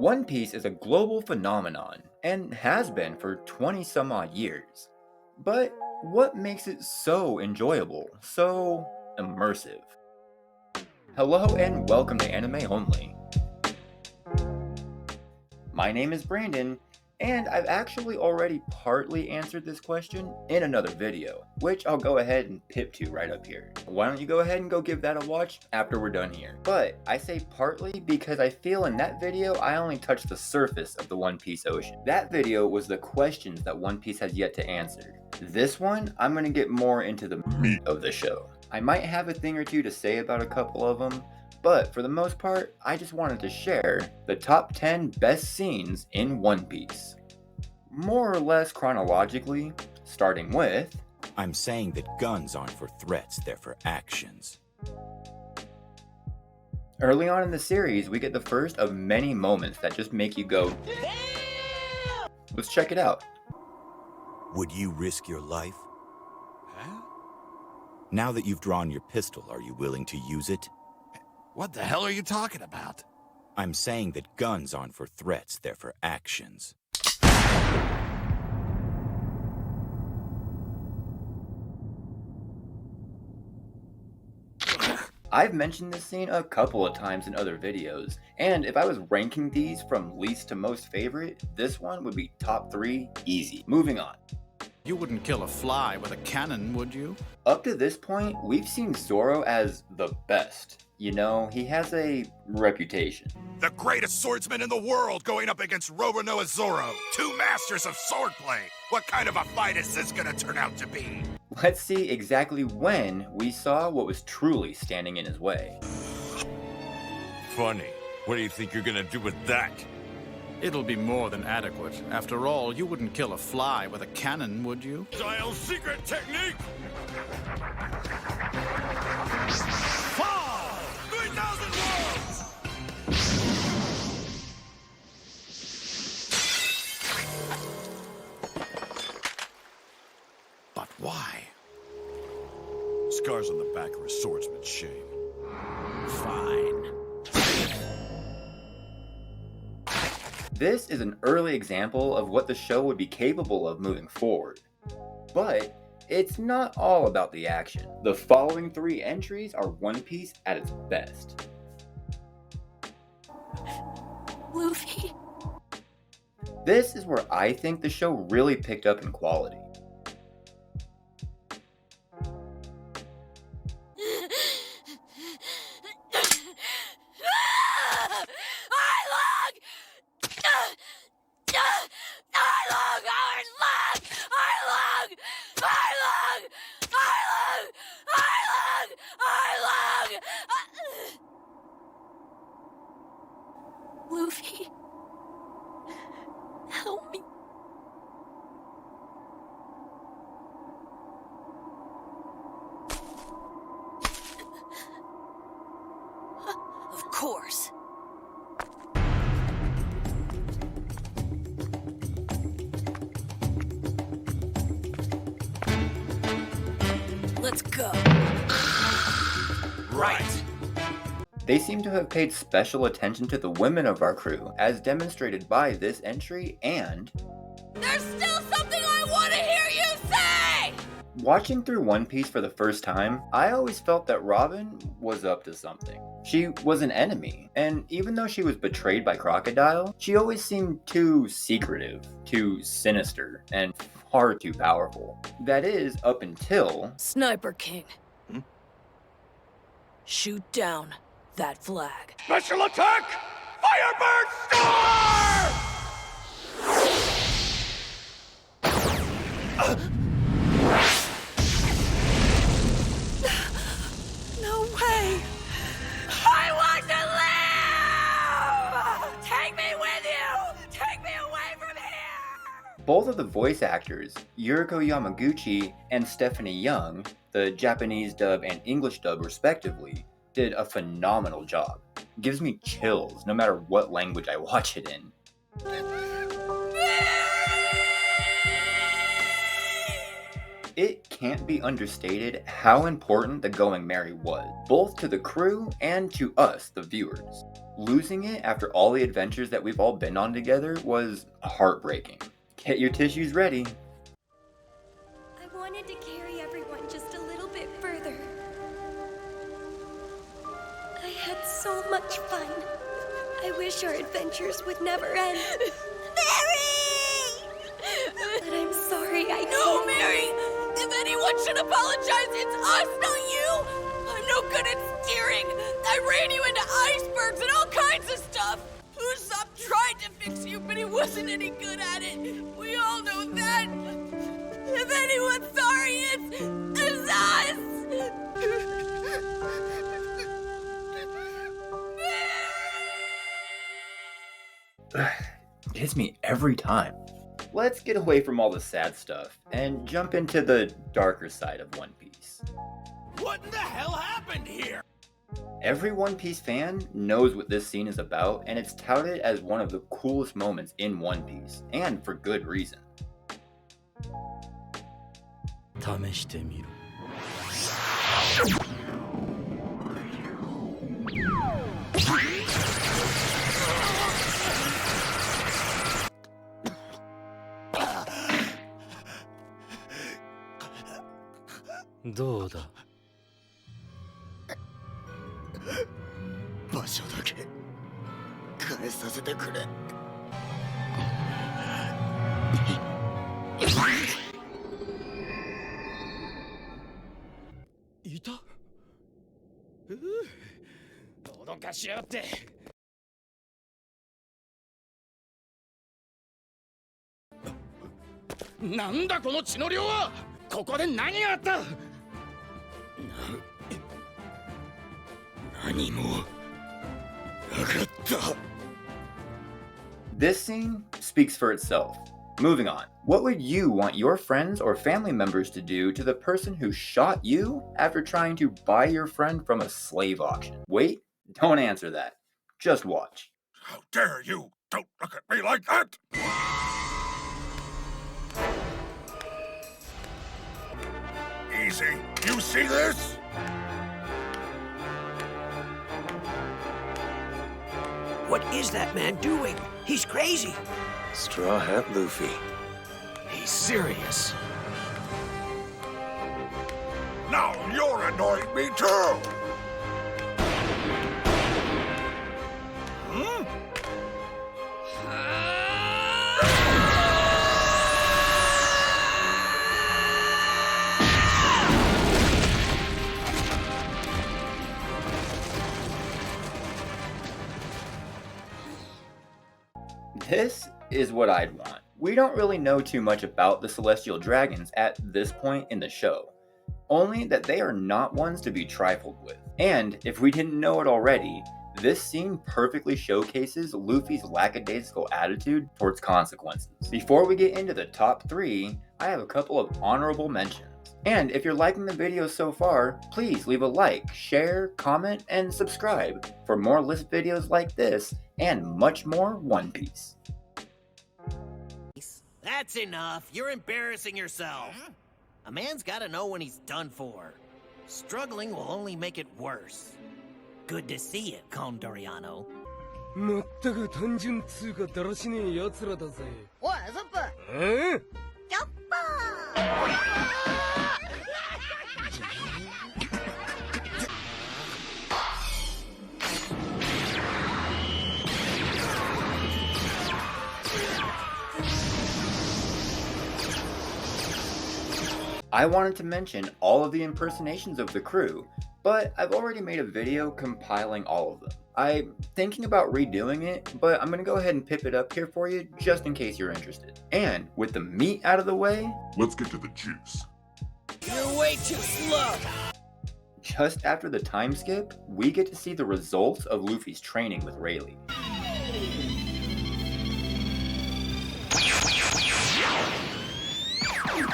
One Piece is a global phenomenon and has been for 20 some odd years. But what makes it so enjoyable, so immersive? Hello and welcome to Anime Only. My name is Brandon, and I've actually already partly answered this question in another video, which I'll go ahead and pip to right up here. Why don't you go ahead and go give that a watch after we're done here. But I say partly because I feel in that video I only touched the surface of the One Piece ocean. That video was the questions that One Piece has yet to answer. This one, I'm going to get more into the meat of the show. I might have a thing or two to say about a couple of them, but for the most part, I just wanted to share the top 10 best scenes in One Piece. More or less chronologically, starting with... I'm saying that guns aren't for threats, they're for actions. Early on in the series, we get the first of many moments that just make you go, damn! Let's check it out. Would you risk your life? Huh? Now that you've drawn your pistol, are you willing to use it? What the hell are you talking about? I'm saying that guns aren't for threats, they're for actions. I've mentioned this scene a couple of times in other videos, and if I was ranking these from least to most favorite, this one would be top 3 easy. Moving on. You wouldn't kill a fly with a cannon, would you? Up to this point, we've seen Zoro as the best. You know, he has a reputation. The greatest swordsman in the world going up against Robonoa Zoro, two masters of swordplay. What kind of a fight is this gonna turn out to be? Let's see exactly when we saw what was truly standing in his way. Funny. What do you think you're gonna do with that? It'll be more than adequate. After all, you wouldn't kill a fly with a cannon, would you? Style secret technique! Fall! 3,000 worlds! But why? Scars on the back are a swordsman's shame. Fine. This is an early example of what the show would be capable of moving forward. But it's not all about the action. The following 3 entries are One Piece at its best. Luffy. This is where I think the show really picked up in quality. Luffy, help me. Of course. Let's go. Right. They seem to have paid special attention to the women of our crew, as demonstrated by this entry, and... There's still something I want to hear you say! Watching through One Piece for the first time, I always felt that Robin was up to something. She was an enemy, and even though she was betrayed by Crocodile, she always seemed too secretive, too sinister, and far too powerful. That is, up until... Sniper King. Shoot down that flag. Special attack! Firebird Star! No way! I want to live! Take me with you! Take me away from here! Both of the voice actors, Yuriko Yamaguchi and Stephanie Young, the Japanese dub and English dub respectively, did a phenomenal job. Gives me chills no matter what language I watch it in. it can't be understated how important the Going Merry was, both to the crew and to us, the viewers. Losing it after all the adventures that we've all been on together was heartbreaking. Get your tissues ready. I wanted to carry everyone just a little bit further. I had so much fun. I wish our adventures would never end. Mary! But I'm sorry I No, can't. Mary! If anyone should apologize, it's us, not you! I'm no good at steering! I ran you into icebergs and all kinds of stuff! Usopp tried to fix you, but he wasn't any good at it! We all know that! If anyone's sorry, it's us! Gets me every time. Let's get away from all the sad stuff and jump into the darker side of One Piece. What in the hell happened here? Every One Piece fan knows what this scene is about, and it's touted as one of the coolest moments in One Piece, and for good reason. 試してみろ。どうだ。場所だけ変えさせてくれ。いた？脅かしやがって。なんだこの血の量は！ここで何があった？何もなかった。 This scene speaks for itself. Moving on. What would you want your friends or family members to do to the person who shot you after trying to buy your friend from a slave auction? Wait, don't answer that. Just watch. How dare you! Don't look at me like that! Easy. You see this? What is that man doing? He's crazy. Straw Hat Luffy. He's serious. Now you're annoying me too! Hmm? This is what I'd want. We don't really know too much about the Celestial Dragons at this point in the show, only that they are not ones to be trifled with. And if we didn't know it already, this scene perfectly showcases Luffy's lackadaisical attitude towards consequences. Before we get into the top 3, I have a couple of honorable mentions. And if you're liking the video so far, please leave a like, share, comment, and subscribe for more list videos like this and much more One Piece. That's enough. You're embarrassing yourself. A man's gotta know when he's done for. Struggling will only make it worse. Good to see you, Condoriano. まったく単純つうかだらしねえ奴らだぜ。おい、ゾップキャッパー I wanted to mention all of the impersonations of the crew, but I've already made a video compiling all of them. I'm thinking about redoing it, but I'm going to go ahead and pip it up here for you just in case you're interested. And with the meat out of the way, Let's get to the juice. You're way too slow. just after the time skip, we get to see the results of Luffy's training with Rayleigh.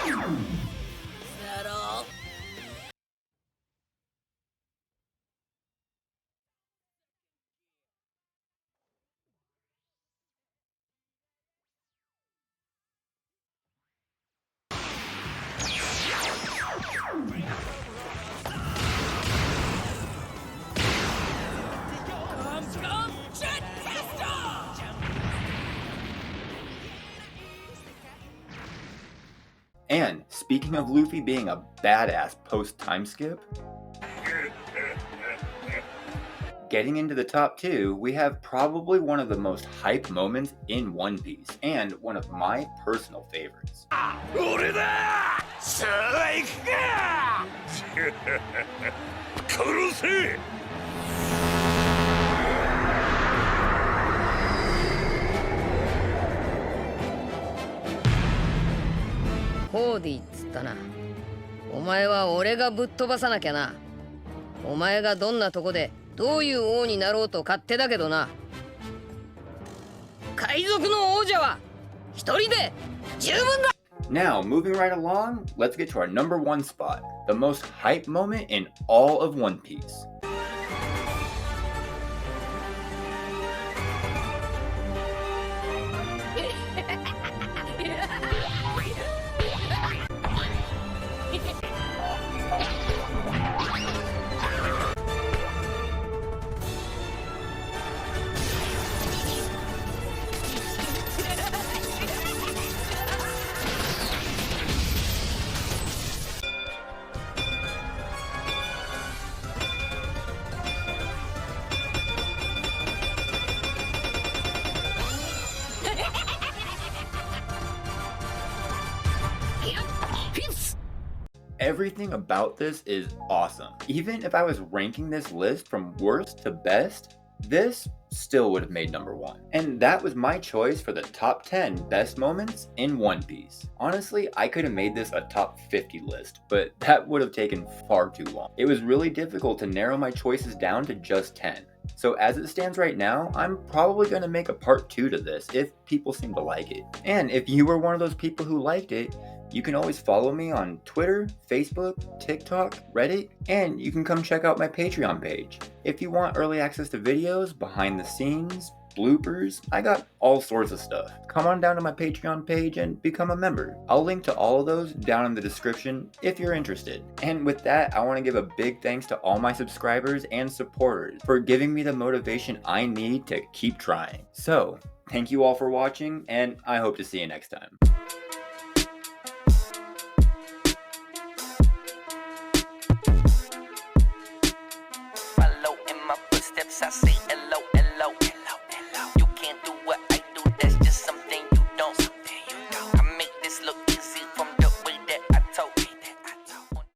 Is that all? And speaking of Luffy being a badass post-time skip, getting into the top 2, we have probably one of the most hype moments in One Piece, and one of my personal favorites. 俺ださあ行くか殺せホーディっつったな。お前は俺がぶっ飛ばさなきゃな。お前がどんなとこでどういう王になろうと勝手だけどな。海賊の王者は一人で十分だ。 Now, moving right along, let's get to our number 1 spot, the most hype moment in all of One Piece. Everything about this is awesome. Even if I was ranking this list from worst to best, this still would have made number 1. And that was my choice for the top 10 best moments in One Piece. Honestly, I could have made this a top 50 list, but that would have taken far too long. It was really difficult to narrow my choices down to just 10. So as it stands right now, I'm probably going to make a part 2 to this if people seem to like it. And if you were one of those people who liked it, you can always follow me on Twitter, Facebook, TikTok, Reddit, and you can come check out my Patreon page. If you want early access to videos, behind the scenes, bloopers, I got all sorts of stuff. Come on down to my Patreon page and become a member. I'll link to all of those down in the description if you're interested. And with that, I want to give a big thanks to all my subscribers and supporters for giving me the motivation I need to keep trying. So, thank you all for watching, and I hope to see you next time.